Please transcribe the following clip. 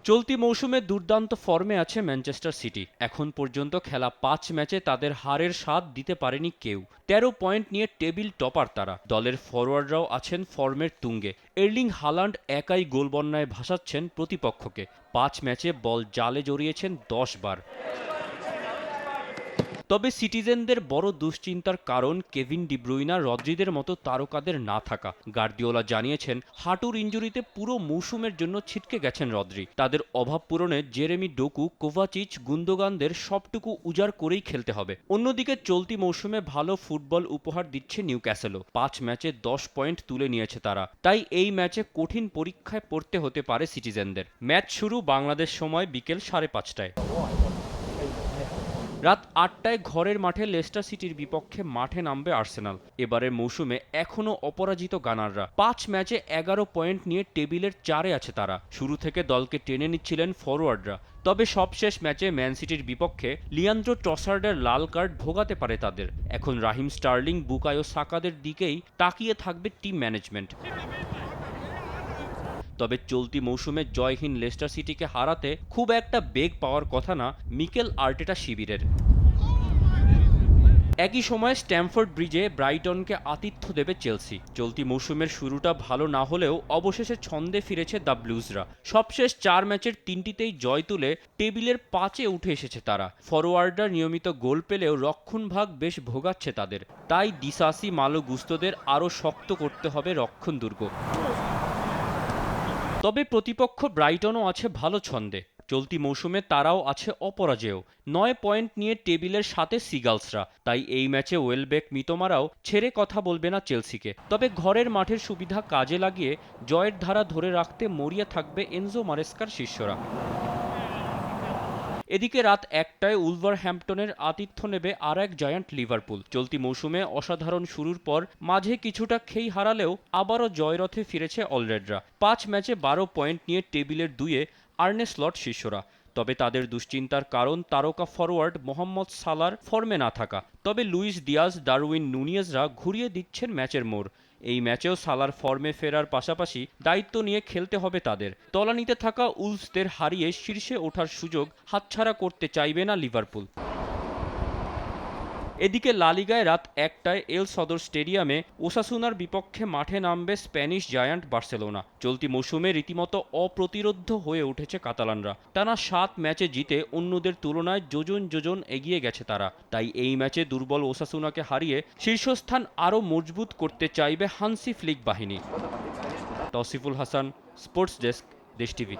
চলতি মৌসুমে দুর্দান্ত ফর্মে আছে ম্যানচেস্টার সিটি। এখন পর্যন্ত খেলা ৫ ম্যাচে তাদের হারের স্বাদ দিতে পারেনি কেউ। ১৩ পয়েন্ট নিয়ে টেবিল টপার তারা। দলের ফরোয়ার্ডরাও আছেন ফর্মের তুঙ্গে। এর্লিং হালান্ড একাই গোলবন্যায় ভাসাচ্ছেন প্রতিপক্ষকে। ৫ ম্যাচে বল জালে জড়িয়েছেন ১০ বার। তবে সিটিজেনদের বড় দুশ্চিন্তার কারণ কেভিন ডি ব্রুইনা, রদ্রিদের মতো তারকাদের না থাকা। গার্দিওলা জানিয়েছেন, হাঁটুর ইনজুরিতে পুরো মৌসুমের জন্য ছিটকে গেছেন রদ্রি। তাদের অভাব পূরণে জেরেমি ডোকু, কোভাচিচ, গুন্দোগানদের সবটুকু উজাড় করেই খেলতে হবে। অন্যদিকে চলতি মৌসুমে ভালো ফুটবল উপহার দিচ্ছে নিউক্যাসলও। ৫ ম্যাচে ১০ পয়েন্ট তুলে নিয়েছে তারা। তাই এই ম্যাচে কঠিন পরীক্ষায় পড়তে হতে পারে সিটিজেনদের। ম্যাচ শুরু বাংলাদেশ সময় বিকেল ৫:৩০টায়। রাত ৮টায় ঘরের মাঠে লেস্টার সিটির বিপক্ষে মাঠে নামবে আর্সেনাল। এবারের মৌসুমে এখনও অপরাজিত গানাররা। ৫ ম্যাচে ১১ পয়েন্ট নিয়ে টেবিলের ৪-এ আছে তারা। শুরু থেকে দলকে টেনে নিচ্ছিলেন ফরোয়ার্ডরা। তবে সবশেষ ম্যাচে ম্যান সিটির বিপক্ষে লিয়ান্দ্রো ট্রসার্ডের লাল কার্ড ভোগাতে পারে তাদের। এখন রাহিম স্টার্লিং, বুকায়ো সাকাদের দিকেই তাকিয়ে থাকবে টিম ম্যানেজমেন্ট। তবে চলতি মৌসুমে জয়হীন লেস্টার সিটিকে হারাতে খুব একটা বেগ পাওয়ার কথা না মিকেল আর্টেটা শিবিরের। একই সময়ে স্ট্যামফোর্ড ব্রিজে ব্রাইটনকে আতিথ্য দেবে চেলসি। চলতি মৌসুমের শুরুটা ভালো না হলেও অবশেষে ছন্দে ফিরেছে দ্য ব্লুজরা। সবশেষ ৪ ম্যাচের ৩টিতেই জয় তুলে টেবিলের ৫-এ উঠে এসেছে তারা। ফরোয়ার্ডরা নিয়মিত গোল পেলেও রক্ষণভাগ বেশ ভোগাচ্ছে তাদের। তাই ডিসাসি, মালো গুস্তোদের আরও শক্ত করতে হবে রক্ষণ দুর্গ। তবে প্রতিপক্ষ ব্রাইটনও আছে ভালো ছন্দে। চলতি মৌসুমে তারাও আছে অপরাজেয়। ৯ পয়েন্ট নিয়ে টেবিলের সাথে সিগালসরা। তাই এই ম্যাচে ওয়েলবেক, মিতোমারাও ছেড়ে কথা বলবে না চেলসিকে। তবে ঘরের মাঠের সুবিধা কাজে লাগিয়ে জয়ের ধারা ধরে রাখতে মরিয়া থাকবে এনজো মারেস্কার শিষ্যরা। এদিকে রাত ১টায় উলভারহ্যাম্পটনের আতিথ্য নেবে আর এক জায়ান্ট লিভারপুল। চলতি মৌসুমে অসাধারণ শুরুর পর মাঝে কিছুটা খেই হারালেও আবারও জয়রথে ফিরেছে অলরেডরা। ৫ ম্যাচে ১২ পয়েন্ট নিয়ে টেবিলের ২-এ আর্নে স্লট শিষ্যরা। তবে তাদের দুশ্চিন্তার কারণ তারকা ফরোয়ার্ড মোহাম্মদ সালার ফর্মে না থাকা। তবে লুইস দিয়াজ, ডারউইন নুনিয়েজরা ঘুরিয়ে দিচ্ছেন ম্যাচের মোড়। এই ম্যাচেও সালার ফর্মে ফেরার পাশাপাশি দায়িত্ব নিয়ে খেলতে হবে তাদের। তলানিতে থাকা উলভসদের হারিয়ে শীর্ষে ওঠার সুযোগ হাতছাড়া করতে চাইবে না লিভারপুল। এদিকে লা লিগায় রাত ১টায় এল সদর স্টেডিয়ামে ওসাসুনার বিপক্ষে মাঠে নামবে স্প্যানিশ জায়ান্ট বার্সেলোনা। চলতি মৌসুমে রীতিমতো অপ্রতিরোধ্য হয়ে উঠেছে কাতালানরা। টানা ৭ ম্যাচে জিতে অন্যদের তুলনায় যোজন যোজন এগিয়ে গেছে তারা। তাই এই ম্যাচে দুর্বল ওসাসুনাকে হারিয়ে শীর্ষস্থান আরও মজবুত করতে চাইবে হান্সি ফ্লিক বাহিনী। তৌসিফুল হাসান, স্পোর্টস ডেস্ক, দেশ টিভি।